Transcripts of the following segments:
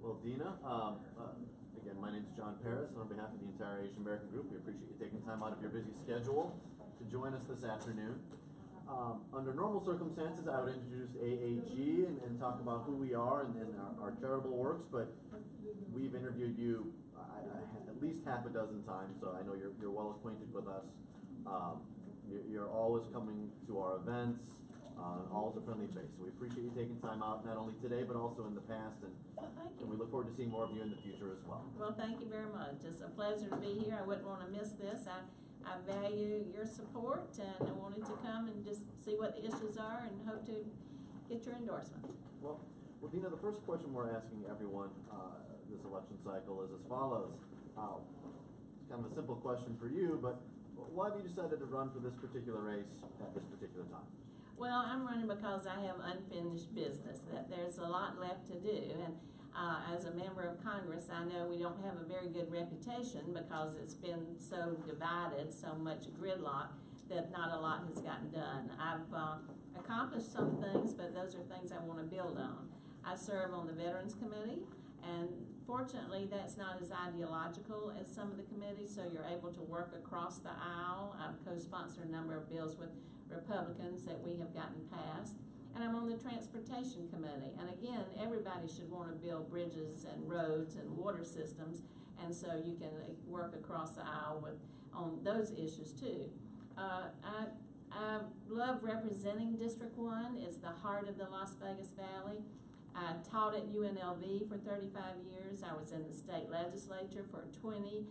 Well, Dina, again, my name is John Paris, and on behalf of the entire Asian American Group, we appreciate you taking time out of your busy schedule to join us this afternoon. Under normal circumstances, I would introduce AAG and talk about who we are and our charitable works, but we've interviewed you at least half a dozen times, so I know you're well acquainted with us. You're always coming to our events, always a friendly face. So we appreciate you taking time out, not only today, but also in the past, and we look forward to seeing more of you in the future as well. Well, thank you very much. It's a pleasure to be here. I wouldn't want to miss this. I value your support, and I wanted to come and just see what the issues are and hope to get your endorsement. Well, Dina, the first question we're asking everyone this election cycle is as follows. It's kind of a simple question for you, but why have you decided to run for this particular race at this particular time? Well, I'm running because I have unfinished business, that there's a lot left to do. And as a member of Congress, I know we don't have a very good reputation because it's been so divided, so much gridlock, that not a lot has gotten done. I've accomplished some things, but those are things I want to build on. I serve on the Veterans Committee, and fortunately that's not as ideological as some of the committees, so you're able to work across the aisle. I've co-sponsored a number of bills with Republicans that we have gotten passed. And I'm on the Transportation Committee. And again, everybody should want to build bridges and roads and water systems, and so you can work across the aisle on those issues too. I love representing District 1. It's the heart of the Las Vegas Valley. I taught at UNLV for 35 years. I was in the state legislature for 20.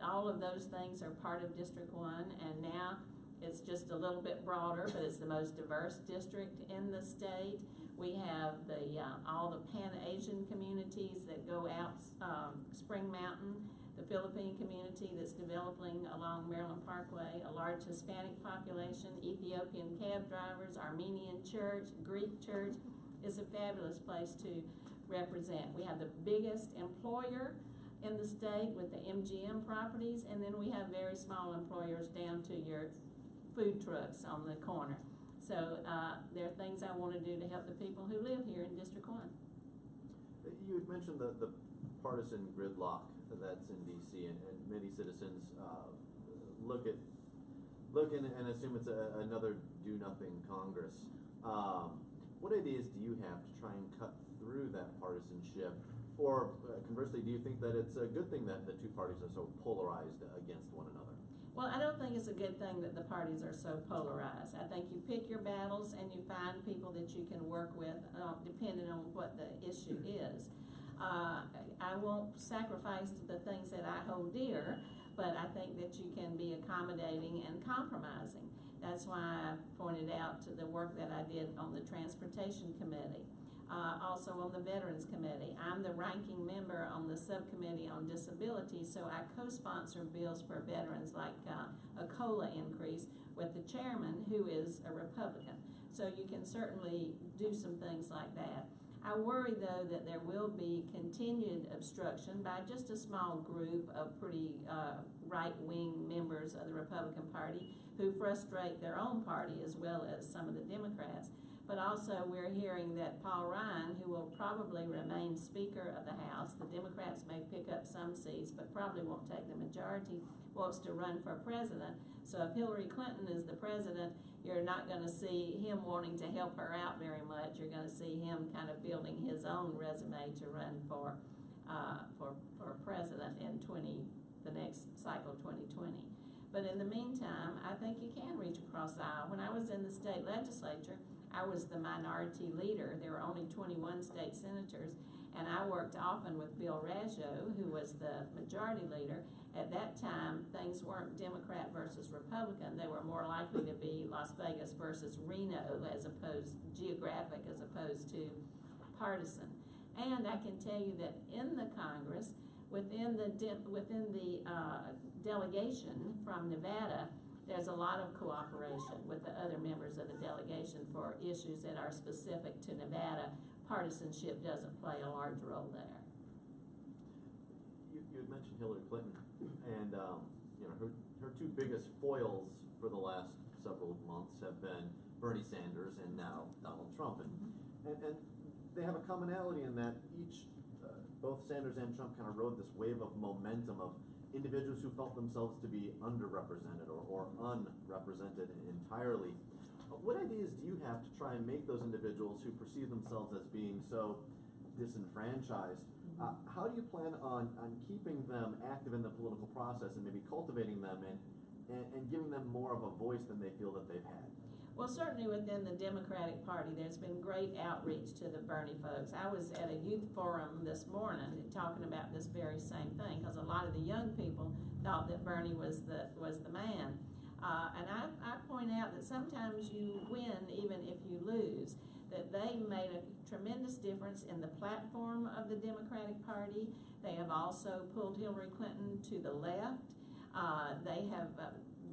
All of those things are part of District 1, and now it's just a little bit broader, but it's the most diverse district in the state. We have all the Pan-Asian communities that go out Spring Mountain, the Philippine community that's developing along Maryland Parkway, a large Hispanic population, Ethiopian cab drivers, Armenian church, Greek church. It's a fabulous place to represent. We have the biggest employer in the state with the MGM properties, and then we have very small employers down to your food trucks on the corner. So there are things I want to do to help the people who live here in District 1. You had mentioned the partisan gridlock that's in D.C., and many citizens look and assume it's another do-nothing Congress. What ideas do you have to try and cut through that partisanship? Or conversely, do you think that it's a good thing that the two parties are so polarized against one another? Well, I don't think it's a good thing that the parties are so polarized. I think you pick your battles and you find people that you can work with depending on what the issue is. I won't sacrifice the things that I hold dear, but I think that you can be accommodating and compromising. That's why I pointed out to the work that I did on the Transportation Committee. Also on the Veterans Committee. I'm the ranking member on the Subcommittee on Disability, so I co-sponsor bills for veterans like a COLA increase with the chairman, who is a Republican. So you can certainly do some things like that. I worry, though, that there will be continued obstruction by just a small group of pretty right-wing members of the Republican Party who frustrate their own party as well as some of the Democrats. But also we're hearing that Paul Ryan, who will probably remain Speaker of the House, the Democrats may pick up some seats but probably won't take the majority, wants to run for president. So if Hillary Clinton is the president, you're not going to see him wanting to help her out very much. You're going to see him kind of building his own resume to run for president in the next cycle, 2020. But in the meantime, I think you can reach across the aisle. When I was in the state legislature, I was the minority leader. There were only 21 state senators, and I worked often with Bill Raggio, who was the majority leader. At that time, things weren't Democrat versus Republican. They were more likely to be Las Vegas versus Reno, as opposed geographic, as opposed to partisan. And I can tell you that in the Congress, within the delegation from Nevada, there's a lot of cooperation with the other members of the delegation for issues that are specific to Nevada. Partisanship doesn't play a large role there. You had mentioned Hillary Clinton, and her two biggest foils for the last several months have been Bernie Sanders and now Donald Trump, and they have a commonality in that each Sanders and Trump kind of rode this wave of momentum of individuals who felt themselves to be underrepresented or unrepresented entirely. What ideas do you have to try and make those individuals who perceive themselves as being so disenfranchised, how do you plan on keeping them active in the political process and maybe cultivating them and giving them more of a voice than they feel that they've had? Well, certainly within the Democratic Party, there's been great outreach to the Bernie folks. I was at a youth forum this morning talking about this very same thing, because a lot of the young people thought that Bernie was the man. And I point out that sometimes you win even if you lose, that they made a tremendous difference in the platform of the Democratic Party. They have also pulled Hillary Clinton to the left. They have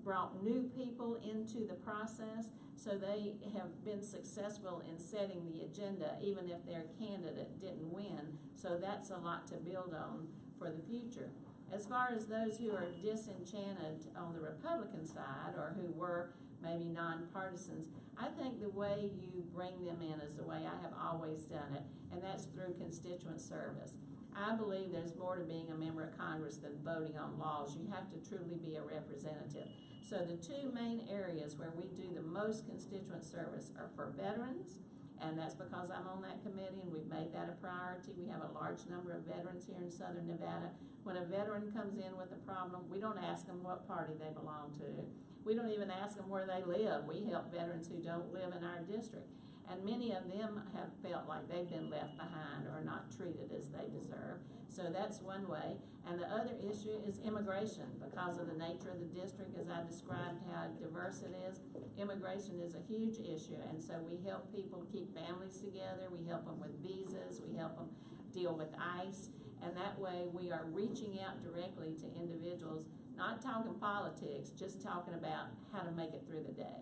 brought new people into the process, so they have been successful in setting the agenda even if their candidate didn't win. So that's a lot to build on for the future. As far as those who are disenchanted on the Republican side or who were maybe nonpartisans, I think the way you bring them in is the way I have always done it, and that's through constituent service. I believe there's more to being a member of Congress than voting on laws. You have to truly be a representative. So the two main areas where we do the most constituent service are for veterans, and that's because I'm on that committee and we've made that a priority. We have a large number of veterans here in Southern Nevada. When a veteran comes in with a problem, we don't ask them what party they belong to. We don't even ask them where they live. We help veterans who don't live in our district. And many of them have felt like they've been left behind or not treated as they deserve. So that's one way. And the other issue is immigration. Because of the nature of the district, as I described how diverse it is, immigration is a huge issue. And so we help people keep families together. We help them with visas. We help them deal with ICE. And that way we are reaching out directly to individuals, not talking politics, just talking about how to make it through the day.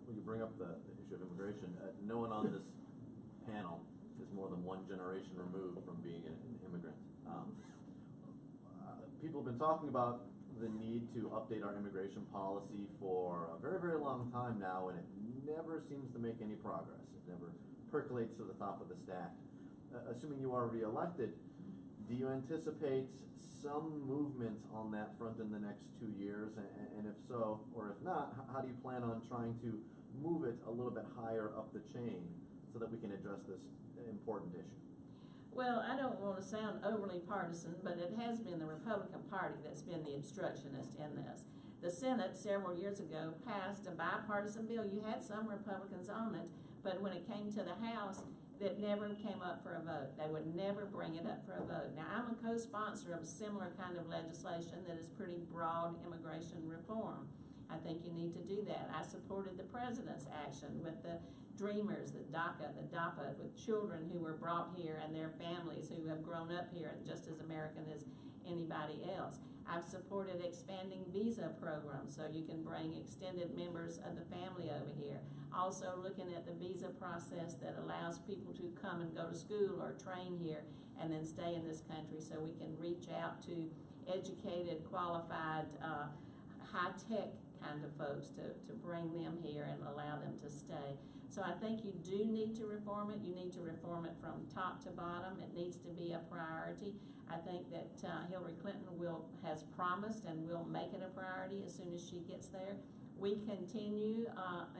When you bring up the issue of immigration, no one on this panel is more than one generation removed from being an immigrant. People have been talking about the need to update our immigration policy for a very, very long time now, and it never seems to make any progress. It never percolates to the top of the stack. Assuming you are reelected, do you anticipate some movement on that front in the next 2 years? And if so, or if not, how do you plan on trying to move it a little bit higher up the chain so that we can address this important issue? Well, I don't want to sound overly partisan, but it has been the Republican Party that's been the obstructionist in this. The Senate several years ago passed a bipartisan bill. You had some Republicans on it, but when it came to the House, that never came up for a vote. They would never bring it up for a vote. Now, I'm a co-sponsor of a similar kind of legislation that is pretty broad immigration reform. I think you need to do that. I supported the president's action with the Dreamers, the DAPA, with children who were brought here and their families who have grown up here and just as American as anybody else. I've supported expanding visa programs so you can bring extended members of the family over here. Also looking at the visa process that allows people to come and go to school or train here and then stay in this country so we can reach out to educated, qualified, high-tech kind of folks to bring them here and allow them to stay. So I think you do need to reform it. You need to reform it from top to bottom. It needs to be a priority. I think that Hillary Clinton has promised and will make it a priority as soon as she gets there. We continue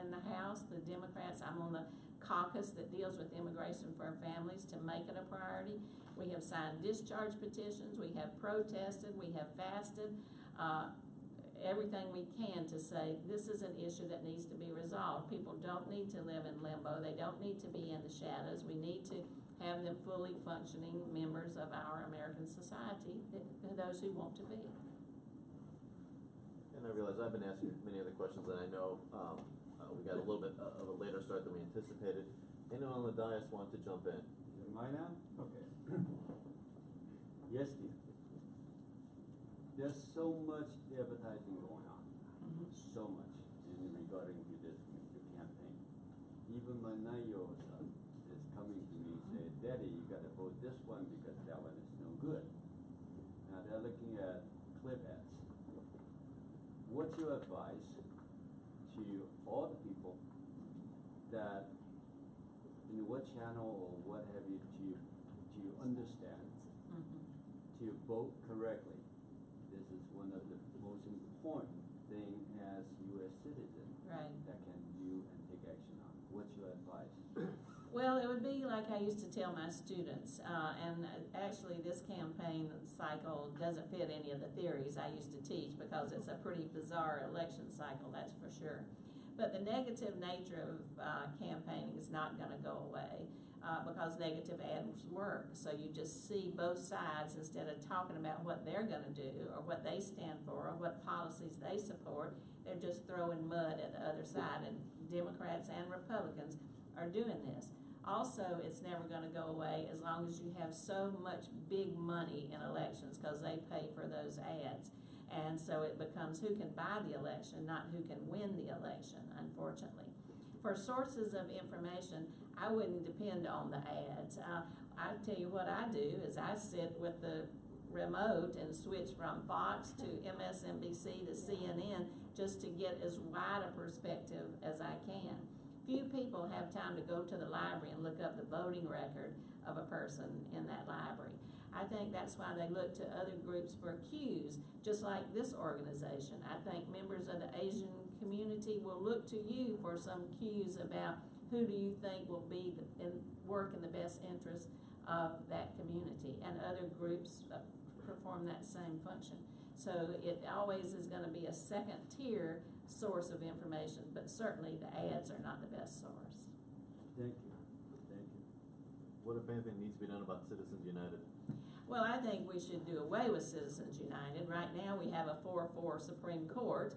in the House, the Democrats, I'm on the caucus that deals with immigration for families, to make it a priority. We have signed discharge petitions, we have protested, we have fasted, everything we can to say this is an issue that needs to be resolved. People don't need to live in limbo. They don't need to be in the shadows. We need to have them fully functioning members of our American society, those who want to be. And I realize I've been asking many of the questions that I know we got a little bit of a later start than we anticipated. Anyone on the dais want to jump in? Am I now? Okay. Yes, dear. There's so much advertising going on, so much in regarding to this campaign. Even my 9-year-old son is coming to me and say, "Daddy, you got to vote this one because that one is no good." Now they're looking at clip ads. What's your advice to all the people that in what channel or what have you to understand to vote correctly. This is one of the most important thing as U.S. citizen Right. that can do and take action on. What's your advice? Well, it would be like I used to tell my students, and actually this campaign cycle doesn't fit any of the theories I used to teach because it's a pretty bizarre election cycle, that's for sure. But the negative nature of campaigning is not going to go away because negative ads work. So you just see both sides instead of talking about what they're going to do or what they stand for or what policies they support. They're just throwing mud at the other side, and Democrats and Republicans are doing this. Also, it's never going to go away as long as you have so much big money in elections because they pay for those ads. And so it becomes who can buy the election, not who can win the election, unfortunately. For sources of information, I wouldn't depend on the ads. I tell you what I do is I sit with the remote and switch from Fox to MSNBC to CNN just to get as wide a perspective as I can. Few people have time to go to the library and look up the voting record of a person in that library. I think that's why they look to other groups for cues, just like this organization. I think members of the Asian community will look to you for some cues about who do you think will be work in the best interest of that community, and other groups perform that same function. So it always is going to be a second tier source of information, but certainly the ads are not the best source. Thank you. Thank you. What, if anything, needs to be done about Citizens United? Well, I think we should do away with Citizens United. Right now, we have a 4-4 Supreme Court.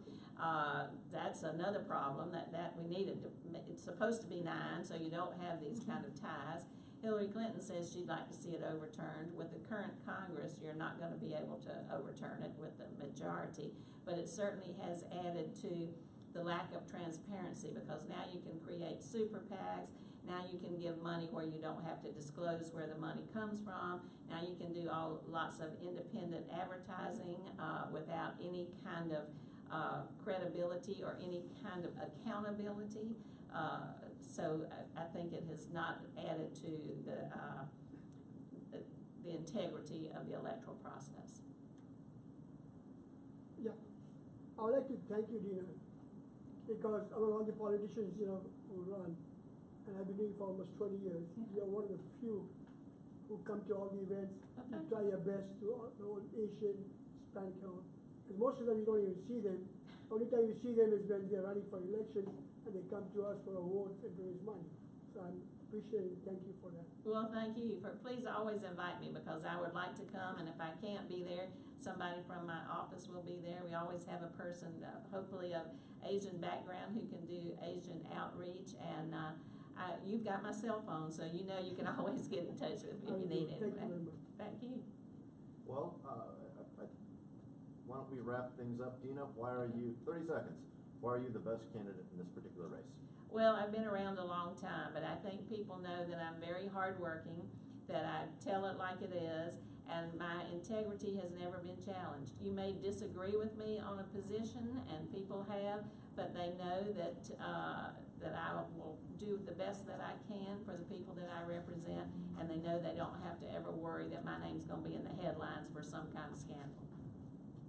That's another problem that we needed. It's supposed to be 9, so you don't have these kind of ties. Hillary Clinton says she'd like to see it overturned. With the current Congress, you're not going to be able to overturn it with the majority. But it certainly has added to the lack of transparency because now you can create super PACs. Now you can give money where you don't have to disclose where the money comes from. Now you can do lots of independent advertising without any kind of credibility or any kind of accountability. So I think it has not added to the integrity of the electoral process. Yeah, I would like to thank you, Dina, because among all the politicians, who run, and I've been doing it for almost 20 years, you're one of the few who come to all the events, you try your best to the whole Asian, Hispanic, because most of them you don't even see them. The only time you see them is when they're running for election and they come to us for a vote and raise money. So I'm appreciating, thank you for that. Well, thank you. Please always invite me because I would like to come, and if I can't be there, somebody from my office will be there. We always have a person, hopefully of Asian background, who can do Asian outreach, and you've got my cell phone, so you know you can always get in touch with me if you need Thank you anything. very much. Thank you. Well, why don't we wrap things up, Dina? Why are you, 30 seconds, why are you the best candidate in this particular race? Well, I've been around a long time, but I think people know that I'm very hardworking, that I tell it like it is, and my integrity has never been challenged. You may disagree with me on a position, and people have, but they know that that I will do the best that I can for the people that I represent, and they know they don't have to ever worry that my name's going to be in the headlines for some kind of scandal.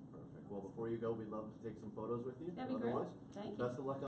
Perfect. Well, before you go, we'd love to take some photos with you. That'd be great. Otherwise, Thank you. best of luck